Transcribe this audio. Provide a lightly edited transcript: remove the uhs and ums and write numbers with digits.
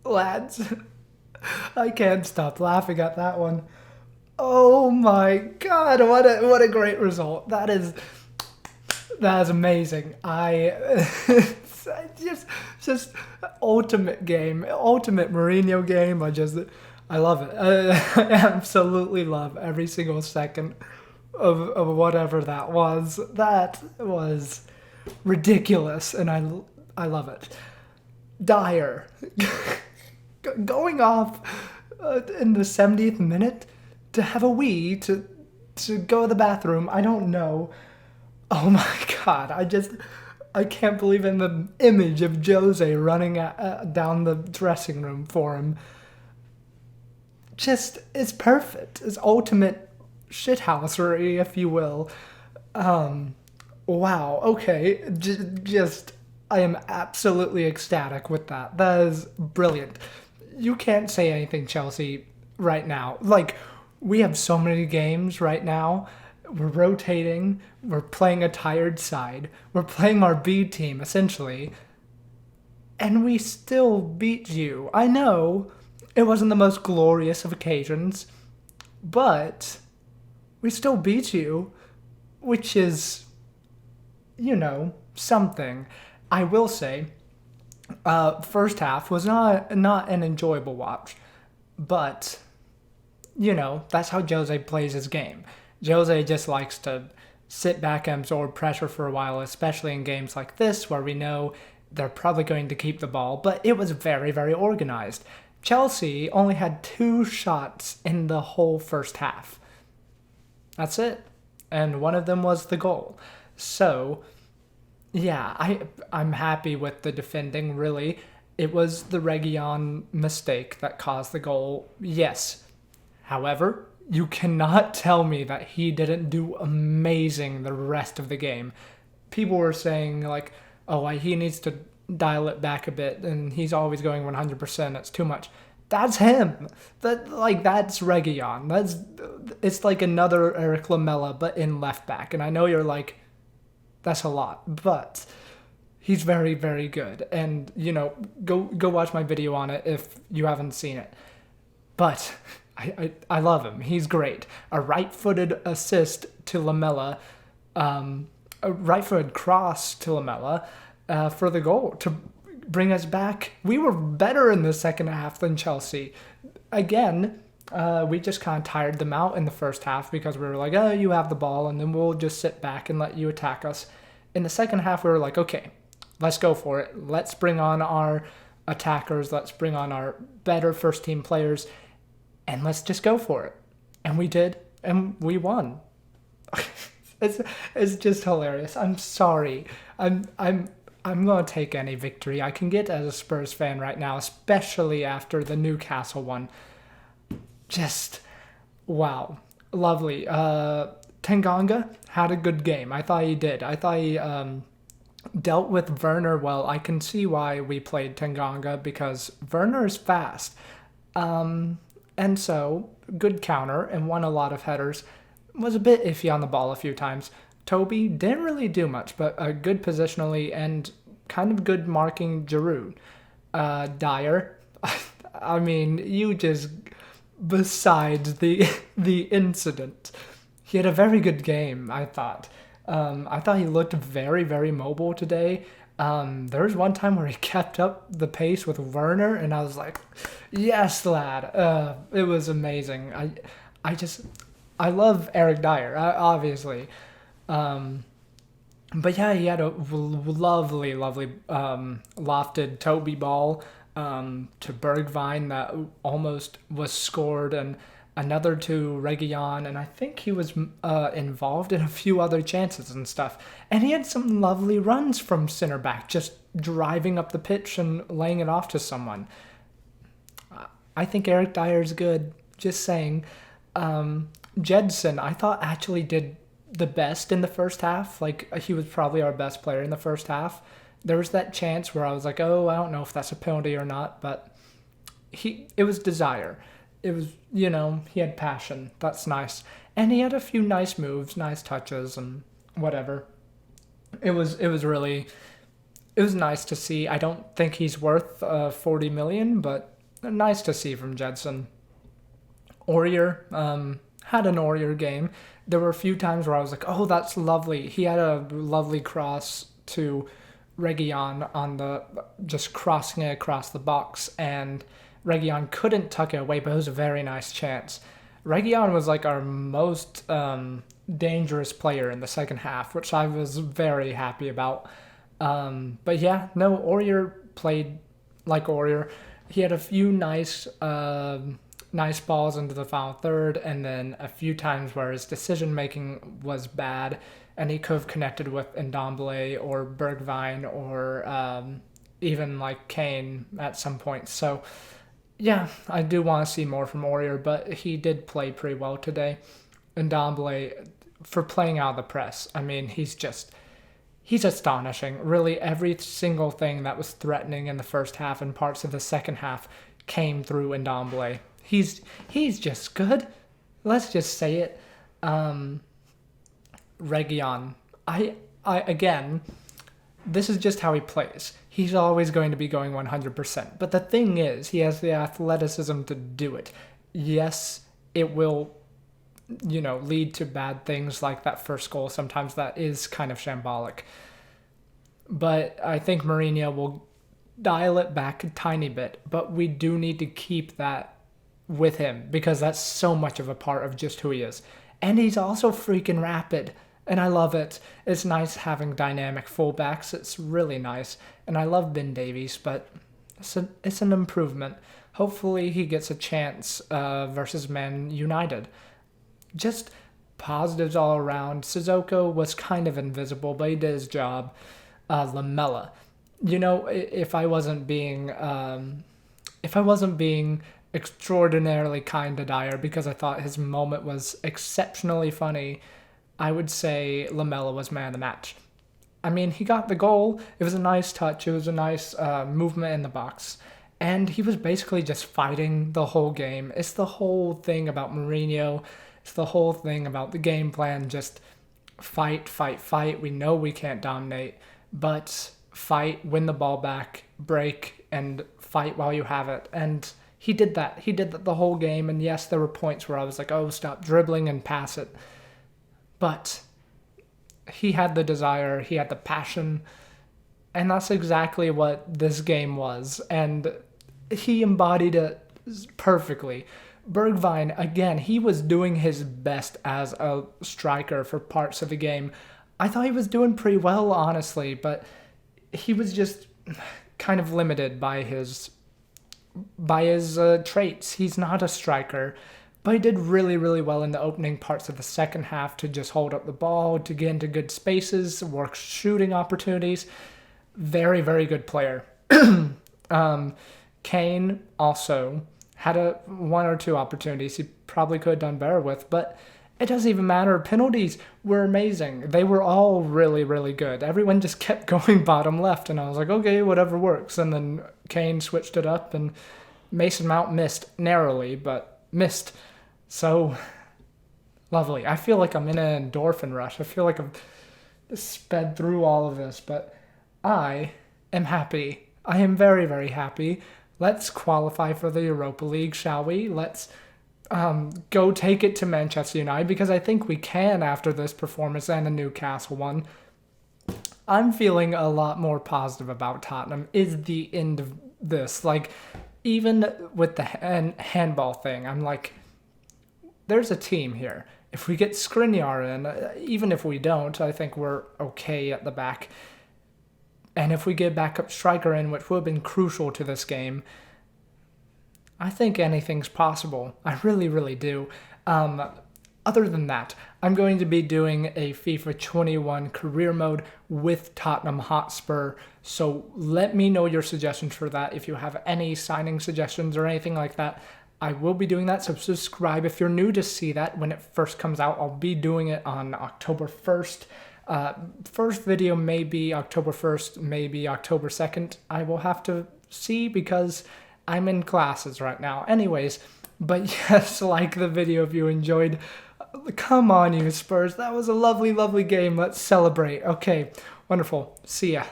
Lads, I can't stop laughing at that one. Oh my god, what a great result. That is amazing. Just ultimate game, ultimate Mourinho game. I love it. I absolutely love every single second of whatever that was. That was ridiculous, and I love it. Dyer going off in the 70th minute to have a wee to go to the bathroom. I don't know. Oh my god! I can't believe in the image of Jose running down the dressing room for him. Just it's perfect. It's ultimate shithousery, if you will. Wow. Okay. Just I am absolutely ecstatic with that. That is brilliant. You can't say anything, Chelsea, right now. Like, we have so many games right now. We're rotating. We're playing a tired side. We're playing our B team, essentially. And we still beat you. I know it wasn't the most glorious of occasions, but we still beat you, which is, something. I will say, first half was not an enjoyable watch, but that's how Jose plays his game. Jose just likes to sit back and absorb pressure for a while, especially in games like this where we know they're probably going to keep the ball, but it was very, very organized. Chelsea only had 2 shots in the whole first half. That's it. And one of them was the goal. So, yeah, I'm happy with the defending, really. It was the Reguilon mistake that caused the goal, yes. However, you cannot tell me that he didn't do amazing the rest of the game. People were saying, like, oh, he needs to dial it back a bit, and he's always going 100%. It's too much. That's him. That's Reguilon. It's like another Eric Lamela, but in left back. And I know you're like, that's a lot, but he's very, very good. And go watch my video on it if you haven't seen it. But I love him. He's great. A right-footed assist to Lamela, a right-footed cross to Lamela for the goal to bring us back. We were better in the second half than Chelsea. Again, we just kind of tired them out in the first half because we were like, oh, you have the ball, and then we'll just sit back and let you attack us. In the second half, we were like, okay, let's go for it. Let's bring on our attackers. Let's bring on our better first-team players, and let's just go for it. And we did, and we won. It's just hilarious. I'm sorry. I'm gonna take any victory I can get as a Spurs fan right now, especially after the Newcastle one. Just wow, lovely. Tanganga had a good game. I thought he did. I thought he dealt with Werner well. I can see why we played Tanganga because Werner is fast. And so, good counter and won a lot of headers. Was a bit iffy on the ball a few times. Toby didn't really do much, but good positionally and kind of good marking Giroud. Dyer, I mean, you just, besides the incident, he had a very good game, I thought. I thought he looked very, very mobile today. There was one time where he kept up the pace with Werner, and I was like, yes, lad. It was amazing. I love Eric Dier, obviously. But yeah, he had a lovely, lovely lofted Toby ball to Bergwijn that almost was scored, and another to Reguilon, and I think he was involved in a few other chances and stuff. And he had some lovely runs from center back, just driving up the pitch and laying it off to someone. I think Eric Dyer's good. Just saying. Jedson, I thought actually did the best in the first half. Like, he was probably our best player in the first half. There was that chance where I was like, oh, I don't know if that's a penalty or not, but it was desire. It was, he had passion. That's nice. And he had a few nice moves, nice touches, and whatever. It was nice to see. I don't think he's worth 40 million, but nice to see from Jedson. Aurier had an Aurier game. There were a few times where I was like, oh, that's lovely. He had a lovely cross to Reguilon on the just crossing it across the box, and Reguilon couldn't tuck it away, but it was a very nice chance. Reguilon was like our most dangerous player in the second half, which I was very happy about. But yeah, no, Aurier played like Aurier. He had a few nice balls into the final third, and then a few times where his decision making was bad, and he could have connected with Ndombele or Bergwijn or even like Kane at some point. So yeah, I do want to see more from Aurier, but he did play pretty well today. Ndombele, for playing out of the press, I mean, he's astonishing. Really, every single thing that was threatening in the first half and parts of the second half came through Ndombele. He's just good. Let's just say it. Reguilon, I again, this is just how he plays. He's always going to be going 100%. But the thing is, he has the athleticism to do it. Yes, it will, lead to bad things like that first goal. Sometimes that is kind of shambolic. But I think Mourinho will dial it back a tiny bit. But we do need to keep that with him, because that's so much of a part of just who he is. And he's also freaking rapid, and I love it. It's nice having dynamic fullbacks. It's really nice. And I love Ben Davies, but it's an improvement. Hopefully he gets a chance versus Man United. Just positives all around. Sissoko was kind of invisible, but he did his job. Lamella, if I wasn't being extraordinarily kind to Dier because I thought his moment was exceptionally funny, I would say Lamella was man of the match. I mean, he got the goal. It was a nice touch. It was a nice movement in the box. And he was basically just fighting the whole game. It's the whole thing about Mourinho. It's the whole thing about the game plan. Just fight, fight, fight. We know we can't dominate, but fight, win the ball back, break, and fight while you have it. And he did that. He did that the whole game. And yes, there were points where I was like, oh, stop dribbling and pass it. But he had the desire, he had the passion, and that's exactly what this game was. And he embodied it perfectly. Bergwijn, again, he was doing his best as a striker for parts of the game. I thought he was doing pretty well, honestly, but he was just kind of limited by his traits. He's not a striker, but he did really, really well in the opening parts of the second half to just hold up the ball, to get into good spaces, work shooting opportunities. Very, very good player. Kane also had one or two opportunities he probably could have done better with, but it doesn't even matter. Penalties were amazing. They were all really, really good. Everyone just kept going bottom left, and I was like, okay, whatever works. And then Kane switched it up, and Mason Mount missed narrowly, but missed. So lovely. I feel like I'm in an endorphin rush. I feel like I've sped through all of this, but I am happy. I am very, very happy. Let's qualify for the Europa League, shall we? Let's go take it to Manchester United, because I think we can after this performance and the Newcastle one. I'm feeling a lot more positive about Tottenham. Is the end of this. Like, even with the handball thing, I'm like, there's a team here. If we get Skriniar in, even if we don't, I think we're okay at the back. And if we get backup striker in, which would have been crucial to this game, I think anything's possible. I really, really do. Other than that, I'm going to be doing a FIFA 21 career mode with Tottenham Hotspur. So let me know your suggestions for that. If you have any signing suggestions or anything like that, I will be doing that. So subscribe if you're new to see that when it first comes out. I'll be doing it on October 1st. First video may be October 1st, maybe October 2nd. I will have to see because I'm in classes right now. Anyways, but yes, like the video if you enjoyed. Come on, you Spurs. That was a lovely, lovely game. Let's celebrate. Okay, wonderful. See ya.